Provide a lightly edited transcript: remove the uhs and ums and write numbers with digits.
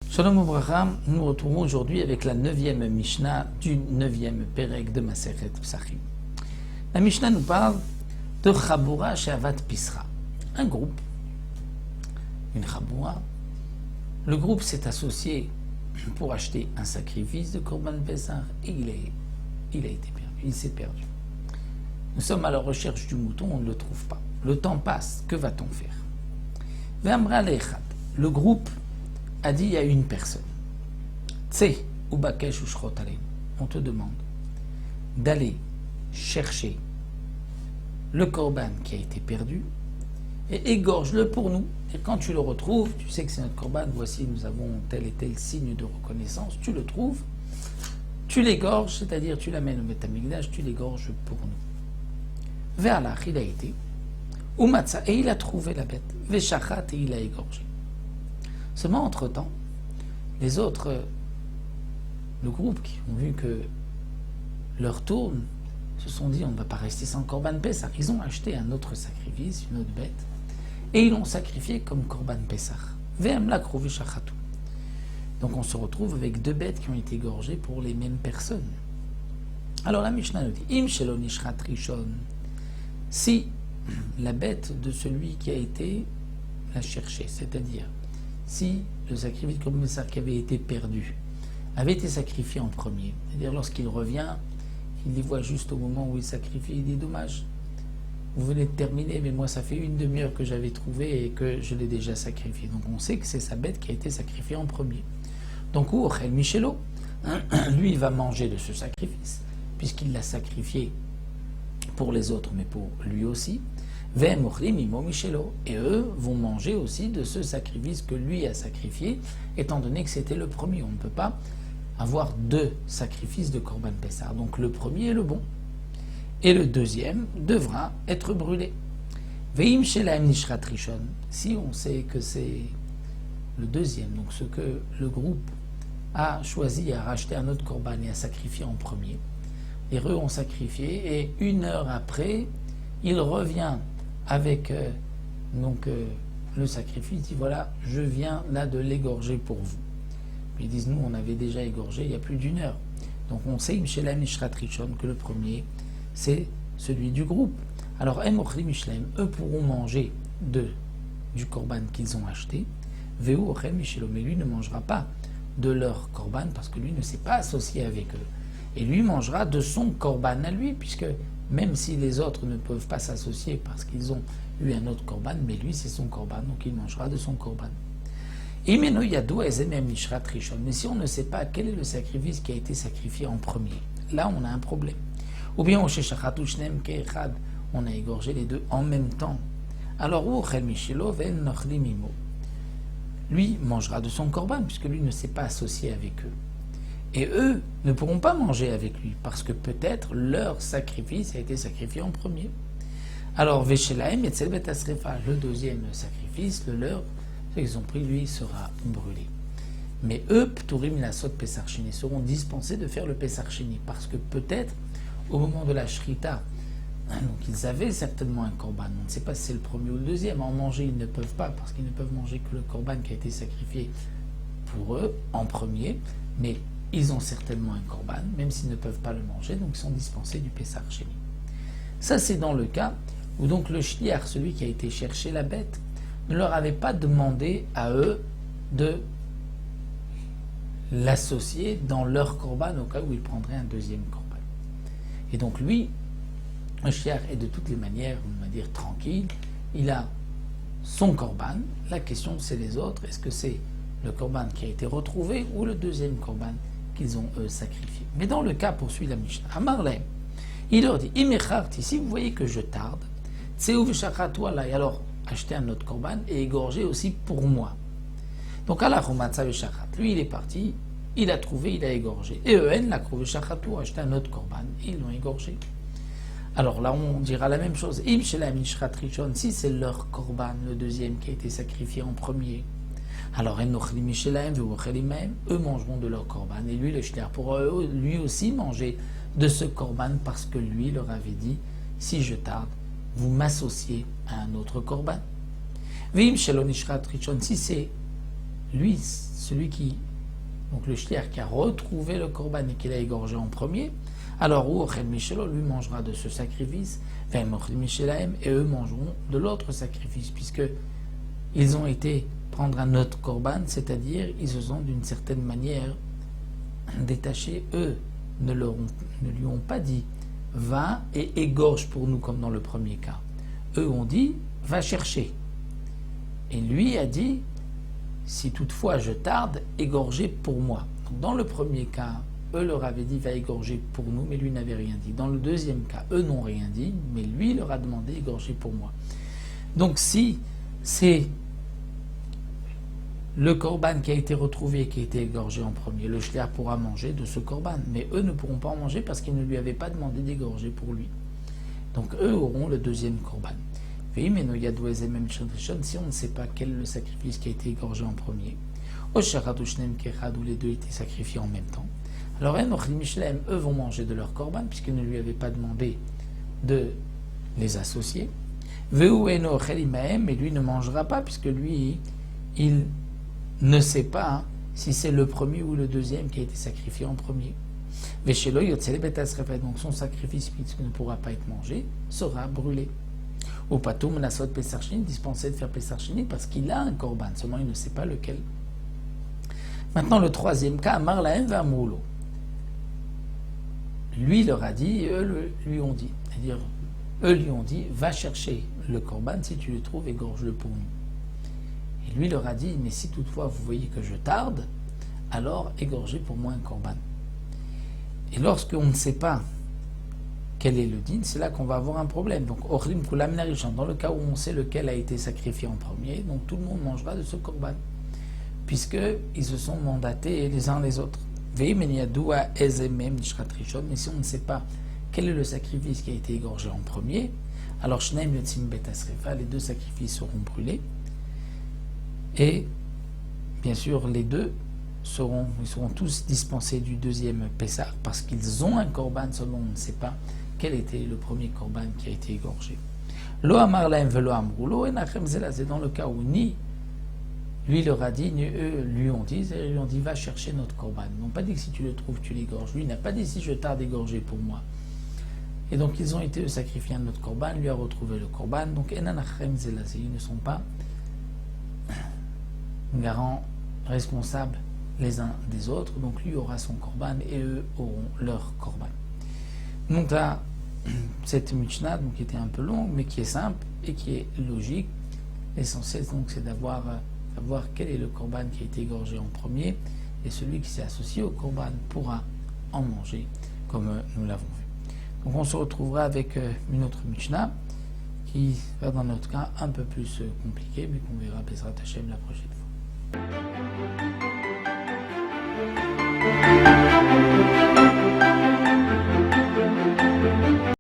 Shalom Ubracha, nous nous retrouvons aujourd'hui avec la 9e Mishnah du 9e Perek de Masechet Psachim. La Mishnah nous parle de Chabura She'avat Pisra, un groupe, une Chabura. Le groupe s'est associé pour acheter un sacrifice de Korban Pessah et il a été perdu, il s'est perdu. Nous sommes à la recherche du mouton, on ne le trouve pas. Le temps passe, que va-t-on faire? Ve'amra le'echad, le groupe a dit à une personne, Tse ou bakesh ou shrot aleinu, on te demande d'aller chercher le korban qui a été perdu et égorge-le pour nous. Et quand tu le retrouves, tu sais que c'est notre korban, voici nous avons tel et tel signe de reconnaissance, tu le trouves, tu l'égorges, c'est-à-dire tu l'amènes au Beth Amikdash, tu l'égorges pour nous. Ve'alach, il a été, ou matza, et il a trouvé la bête, ve'shachat, et il a égorgé. Seulement, entre-temps, les autres, le groupe qui ont vu que leur tourne, se sont dit on ne va pas rester sans Korban Pessah. Ils ont acheté un autre sacrifice, une autre bête, et ils l'ont sacrifié comme Korban Pessah. Ve'em lakru ve'shachatu. Donc on se retrouve avec deux bêtes qui ont été égorgées pour les mêmes personnes. Alors la Mishnah nous dit Im shelo nishrat rishon, si la bête de celui qui a été la chercher, c'est-à-dire si le sacrifice Korban Pessah qui avait été perdu avait été sacrifié en premier, c'est-à-dire lorsqu'il revient, il les voit juste au moment où il sacrifie, il dit dommage, vous venez de terminer, mais moi ça fait une demi-heure que j'avais trouvé et que je l'ai déjà sacrifié. Donc on sait que c'est sa bête qui a été sacrifiée en premier. Donc ou Ochel Michelo, lui il va manger de ce sacrifice, puisqu'il l'a sacrifié pour les autres, mais pour lui aussi. Et eux vont manger aussi de ce sacrifice que lui a sacrifié, étant donné que c'était le premier. On ne peut pas avoir deux sacrifices de Korban Pessah. Donc le premier est le bon, et le deuxième devra être brûlé. Si on sait que c'est le deuxième, donc ce que le groupe a choisi à racheter un autre Korban et à sacrifier en premier, les eux ont sacrifié, et une heure après, il revient avec le sacrifice, il dit voilà, je viens là de l'égorger pour vous. Puis ils disent nous on avait déjà égorgé il y a plus d'une heure. Donc on sait que le premier c'est celui du groupe. Alors eux pourront manger du korban qu'ils ont acheté, mais lui ne mangera pas de leur korban parce que lui ne s'est pas associé avec eux. Et lui mangera de son korban à lui, puisque même si les autres ne peuvent pas s'associer parce qu'ils ont eu un autre korban, mais lui c'est son korban, donc il mangera de son korban. Mais si on ne sait pas quel est le sacrifice qui a été sacrifié en premier, là on a un problème. Ou bien on a égorgé les deux en même temps. Alors lui mangera de son korban, puisque lui ne s'est pas associé avec eux. Et eux ne pourront pas manger avec lui, parce que peut-être leur sacrifice a été sacrifié en premier. Alors, Veshelaim et Tselbet Asrefa, le deuxième sacrifice, le leur, ce qu'ils ont pris, lui, sera brûlé. Mais eux, Pturim Lasot Pesach Sheni, seront dispensés de faire le Pesach Sheni, parce que peut-être, au moment de la Shrita, donc ils avaient certainement un korban, on ne sait pas si c'est le premier ou le deuxième, en manger ils ne peuvent pas, parce qu'ils ne peuvent manger que le korban qui a été sacrifié pour eux, en premier, mais ils ont certainement un korban, même s'ils ne peuvent pas le manger, donc ils sont dispensés du Pesach Sheni. Ça, c'est dans le cas où donc le shliach, celui qui a été chercher la bête, ne leur avait pas demandé à eux de l'associer dans leur korban au cas où ils prendraient un deuxième korban. Et donc lui, le shliach est de toutes les manières, on va dire, tranquille, il a son korban, la question c'est les autres, est-ce que c'est le korban qui a été retrouvé ou le deuxième korban qu'ils ont eux sacrifié. Mais dans le cas, poursuit la Mishnah, Amarlem, il leur dit, Imecharti, si vous voyez que je tarde, alors achetez un autre korban et égorgez aussi pour moi. Donc lui il est parti, il a trouvé, il a égorgé. Et eux, l'a trouvé shachatu, acheté un autre korban, et ils l'ont égorgé. Alors là on dira la même chose, si c'est leur korban, le deuxième qui a été sacrifié en premier, alors eux mangeront de leur korban, et lui le shliach pour eux, lui aussi manger de ce korban, parce que lui leur avait dit, si je tarde, vous m'associez à un autre korban. Vim shelo nishrat rishon, si c'est lui, celui qui, donc le shliach qui a retrouvé le korban et qui l'a égorgé en premier, alors ou ochel mishelo, lui mangera de ce sacrifice, vim ochel mishelahem, et eux mangeront de l'autre sacrifice, puisque ils ont été prendre un autre korban, c'est-à-dire ils se sont d'une certaine manière détachés. Eux ne lui ont pas dit va et égorge pour nous comme dans le premier cas. Eux ont dit va chercher. Et lui a dit si toutefois je tarde, égorgez pour moi. Donc dans le premier cas, eux leur avaient dit va égorger pour nous, mais lui n'avait rien dit. Dans le deuxième cas, eux n'ont rien dit, mais lui leur a demandé égorger pour moi. Donc si c'est le korban qui a été retrouvé et qui a été égorgé en premier, le shliach pourra manger de ce korban, mais eux ne pourront pas en manger parce qu'ils ne lui avaient pas demandé d'égorger pour lui. Donc eux auront le deuxième korban. Si on ne sait pas quel est le sacrifice qui a été égorgé en premier, ou les deux étaient sacrifiés en même temps, alors eux vont manger de leur korban puisqu'ils ne lui avaient pas demandé de les associer. Mais lui ne mangera pas puisque lui, il ne sait pas si c'est le premier ou le deuxième qui a été sacrifié en premier. Donc son sacrifice, puisqu'il ne pourra pas être mangé, sera brûlé. Ou patoum nasot pesarchini, dispensé de faire pesarchini parce qu'il a un korban, seulement il ne sait pas lequel. Maintenant le troisième cas, amar lahem v'amroulo. Lui leur a dit, eux lui ont dit, c'est-à-dire eux lui ont dit, va chercher le korban, si tu le trouves, égorge-le pour nous. Et lui leur a dit, mais si toutefois vous voyez que je tarde, alors égorgez pour moi un korban. Et lorsqu'on ne sait pas quel est le din, c'est là qu'on va avoir un problème. Donc, dans le cas où on sait lequel a été sacrifié en premier, donc tout le monde mangera de ce korban, puisqu'ils se sont mandatés les uns les autres. Mais si on ne sait pas quel est le sacrifice qui a été égorgé en premier, alors les deux sacrifices seront brûlés. Et bien sûr, les deux seront tous dispensés du deuxième Pessah parce qu'ils ont un korban, seulement on ne sait pas quel était le premier korban qui a été égorgé. Lo amar lahem velo amrulo enachem zela, c'est dans le cas où ni lui leur a dit, ni eux lui ont dit va chercher notre korban. Ils n'ont pas dit que si tu le trouves, tu l'égorges. Lui n'a pas dit si je tarde d'égorger pour moi. Et donc ils ont été sacrifiés à notre korban, lui a retrouvé le korban. Donc enachem zela, ils ne sont pas garants responsables les uns des autres, donc lui aura son korban et eux auront leur korban. Donc là, cette Mishnah qui était un peu longue, mais qui est simple et qui est logique. L'essentiel donc c'est savoir quel est le korban qui a été égorgé en premier, et celui qui s'est associé au korban pourra en manger, comme nous l'avons vu. Donc on se retrouvera avec une autre Mishnah qui va dans notre cas un peu plus compliqué, mais qu'on verra Bezrat Hashem la prochaine fois.